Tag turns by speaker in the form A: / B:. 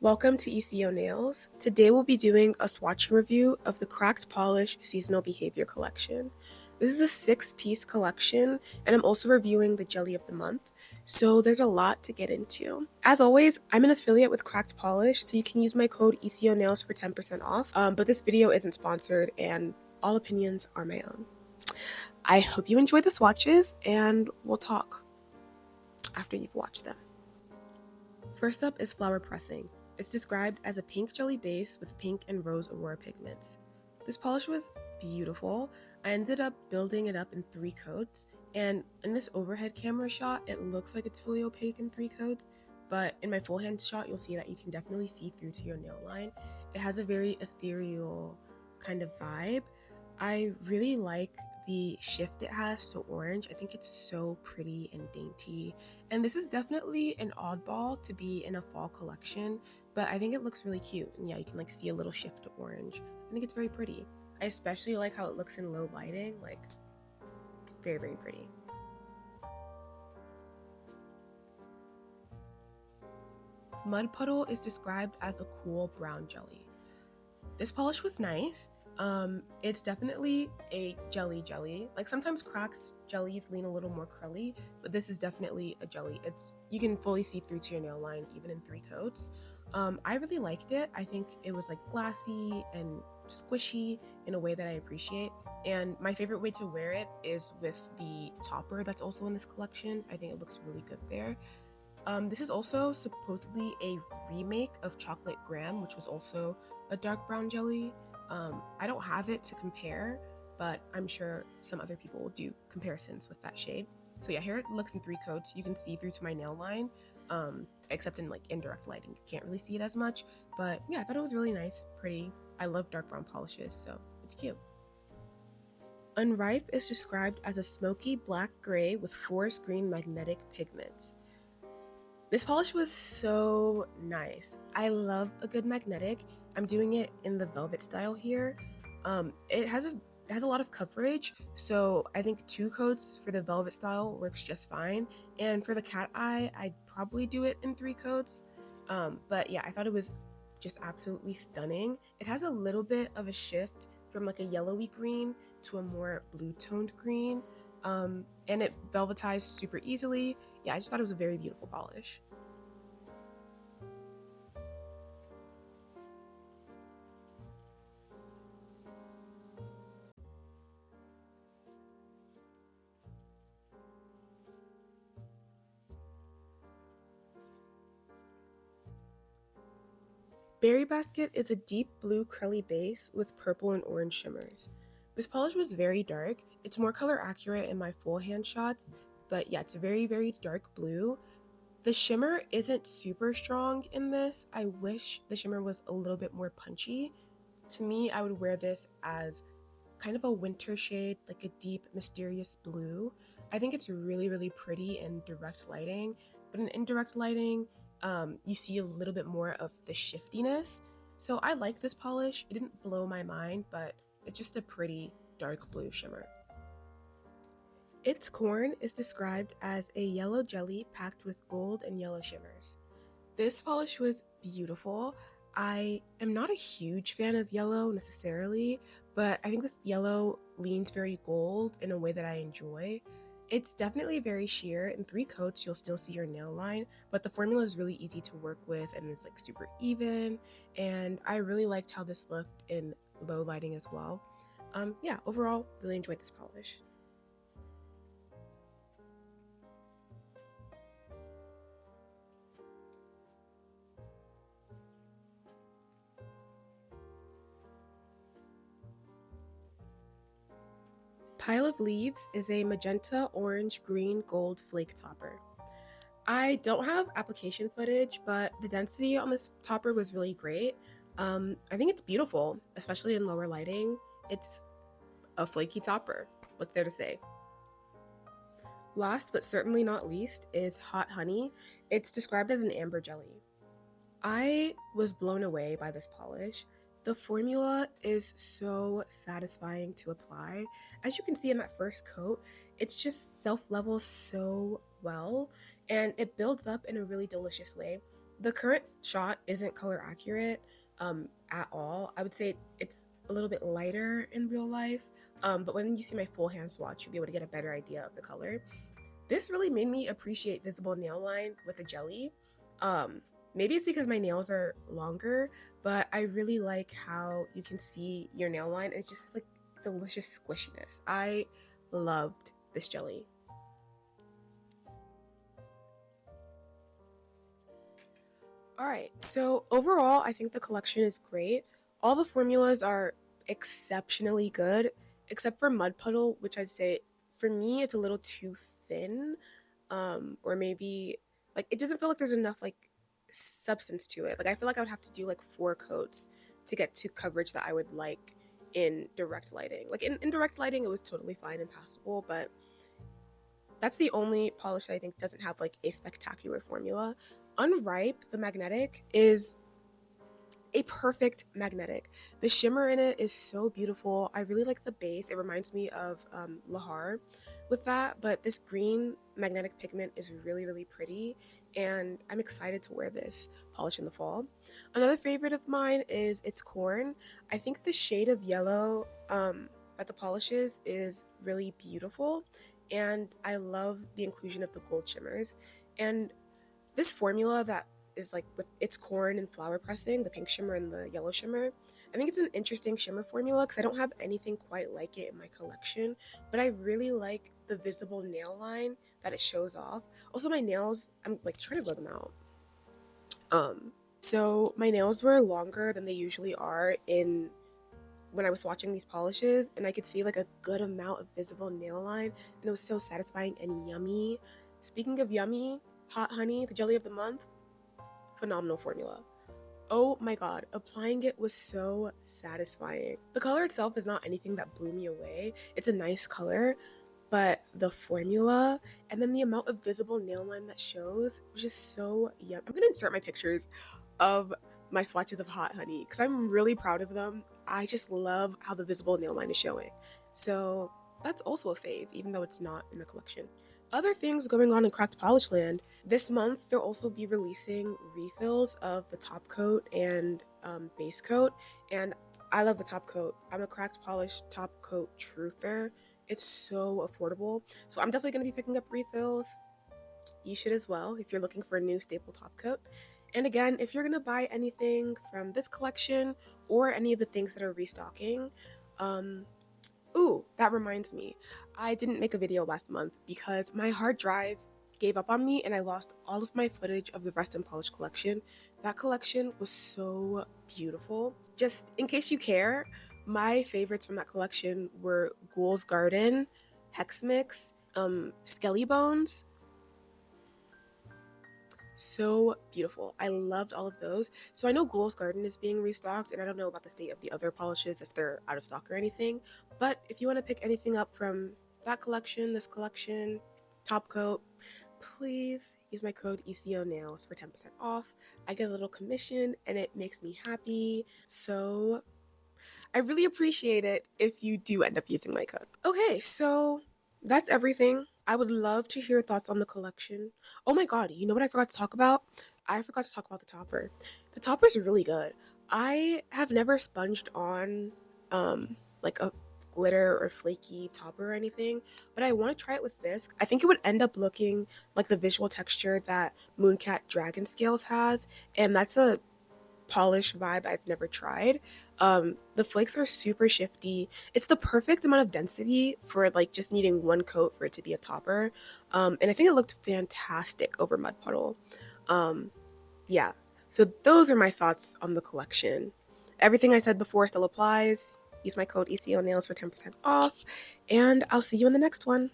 A: Welcome to isionails. Today we'll be doing a swatch review of the Cracked Polish Seasonal Behavior Collection. This is a 6-piece collection, and I'm also reviewing the Jelly of the Month, so there's a lot to get into. As always, I'm an affiliate with Cracked Polish, so you can use my code isionails for 10% off, but this video isn't sponsored, and all opinions are my own. I hope you enjoy the swatches, and we'll talk after you've watched them. First up is Flower Pressing. It's described as a pink jelly base with pink and rose aurora pigments. This polish was beautiful. I ended up building it up in 3 coats, and in this overhead camera shot, it looks like it's fully opaque in 3 coats, but in my full hand shot, you'll see that you can definitely see through to your nail line. It has a very ethereal kind of vibe. I really like the shift it has to orange. I think it's so pretty and dainty, and this is definitely an oddball to be in a fall collection, but I think it looks really cute. And yeah, you can like see a little shift to orange. I think it's very pretty. I especially like how it looks in low lighting, like very, very pretty. Mud Puddle is described as a cool brown jelly. This polish was nice. It's definitely a jelly. Like sometimes Cracks jellies lean a little more curly, but this is definitely a jelly. You can fully see through to your nail line even in 3 coats. I really liked it. I think it was like glassy and squishy in a way that I appreciate. And my favorite way to wear it is with the topper that's also in this collection. I think it looks really good there. This is also supposedly a remake of Chocolate Graham, which was also a dark brown jelly. I don't have it to compare, but I'm sure some other people will do comparisons with that shade. So yeah, here it looks in 3 coats. You can see through to my nail line, except in like indirect lighting. You can't really see it as much, but yeah, I thought it was really nice, pretty. I love dark brown polishes, so it's cute. Unripe is described as a smoky black gray with forest green magnetic pigments. This polish was so nice. I love a good magnetic. I'm doing it in the velvet style here. It has a lot of coverage, so I think 2 coats for the velvet style works just fine. And for the cat eye, I'd probably do it in 3 coats. But yeah, I thought it was just absolutely stunning. It has a little bit of a shift from like a yellowy green to a more blue toned green. And it velvetized super easily. Yeah, I just thought it was a very beautiful polish. Berry Basket is a deep blue curly base with purple and orange shimmers. This polish was very dark. It's more color accurate in my full hand shots, but yeah, it's very, very dark blue. The shimmer isn't super strong in this. I wish the shimmer was a little bit more punchy. To me, I would wear this as kind of a winter shade, like a deep, mysterious blue. I think it's really, really pretty in direct lighting, but in indirect lighting, you see a little bit more of the shiftiness. So I like this polish. It didn't blow my mind, but it's just a pretty dark blue shimmer. Its corn is described as a yellow jelly packed with gold and yellow shimmers. This polish was beautiful. I am not a huge fan of yellow necessarily, but I think this yellow leans very gold in a way that I enjoy. It's definitely very sheer. In 3 coats, you'll still see your nail line, but the formula is really easy to work with and it's like super even. And I really liked how this looked in low lighting as well. Yeah, overall, really enjoyed this polish. Pile of Leaves is a magenta, orange, green, gold flake topper. I don't have application footage, but the density on this topper was really great. I think it's beautiful, especially in lower lighting. It's a flaky topper. What's there to say? Last but certainly not least is Hot Honey. It's described as an amber jelly. I was blown away by this polish. The formula is so satisfying to apply. As you can see in that first coat, it's just self-levels so well, and it builds up in a really delicious way. The current shot isn't color accurate at all. I would say it's a little bit lighter in real life, but when you see my full hand swatch, you'll be able to get a better idea of the color. This really made me appreciate visible nail line with a jelly. Maybe it's because my nails are longer, but I really like how you can see your nail line and it just has like delicious squishiness. I loved this jelly. Alright, so overall, I think the collection is great. All the formulas are exceptionally good, except for Mud Puddle, which I'd say for me it's a little too thin. Or maybe like it doesn't feel like there's enough like substance to it. Like I feel like I would have to do like 4 coats to get to coverage that I would like in direct lighting. Like in direct lighting, it was totally fine and passable, but that's the only polish that I think doesn't have like a spectacular formula. Unripe, the magnetic, is a perfect magnetic. The shimmer in it is so beautiful. I really like the base. It reminds me of LOVE HERRRRR with that, but this green magnetic pigment is really, really pretty, and I'm excited to wear this polish in the fall. Another favorite of mine is It's Corn. I think the shade of yellow that the polishes is really beautiful, and I love the inclusion of the gold shimmers. And this formula that is like with It's Corn and flower pressing, the pink shimmer and the yellow shimmer, I think it's an interesting shimmer formula because I don't have anything quite like it in my collection, but I really like the visible nail line that it shows off. Also, my nails, I'm like trying to blow them out. So my nails were longer than they usually are in when I was swatching these polishes, and I could see like a good amount of visible nail line, and it was so satisfying and yummy. Speaking of yummy, Hot Honey, the jelly of the month, phenomenal formula. Oh my god, applying it was so satisfying. The color itself is not anything that blew me away. It's a nice color, but the formula and then the amount of visible nail line that shows was just so yum. I'm gonna insert my pictures of my swatches of Hot Honey because I'm really proud of them. I just love how the visible nail line is showing. So that's also a fave, even though it's not in the collection. Other things going on in Cracked Polish Land. This month, they'll also be releasing refills of the top coat and base coat. And I love the top coat. I'm a Cracked Polish top coat truther. It's so affordable. So I'm definitely going to be picking up refills. You should as well if you're looking for a new staple top coat. And again, if you're going to buy anything from this collection or any of the things that are restocking, ooh, that reminds me. I didn't make a video last month because my hard drive gave up on me and I lost all of my footage of the Rest and Polish collection. That collection was so beautiful. Just in case you care, my favorites from that collection were Ghoul's Garden, Hex Mix, Skelly Bones. So beautiful. I loved all of those. So I know Ghoul's Garden is being restocked, and I don't know about the state of the other polishes if they're out of stock or anything. But if you want to pick anything up from that collection, this collection, top coat, please use my code isionails for 10% off. I get a little commission and it makes me happy. So I really appreciate it if you do end up using my code. Okay, so that's everything. I would love to hear your thoughts on the collection. Oh my god, you know what I forgot to talk about? I forgot to talk about the topper. The topper is really good. I have never sponged on like a glitter or flaky topper or anything, but I want to try it with this. I think it would end up looking like the visual texture that Mooncat Dragon Scales has, and that's a polish vibe I've never tried. The flakes are super shifty. It's the perfect amount of density for like just needing 1 coat for it to be a topper. And I think it looked fantastic over Mud Puddle. Yeah, so those are my thoughts on the collection. Everything I said before still applies. Use my code ECONails for 10% off, and I'll see you in the next one.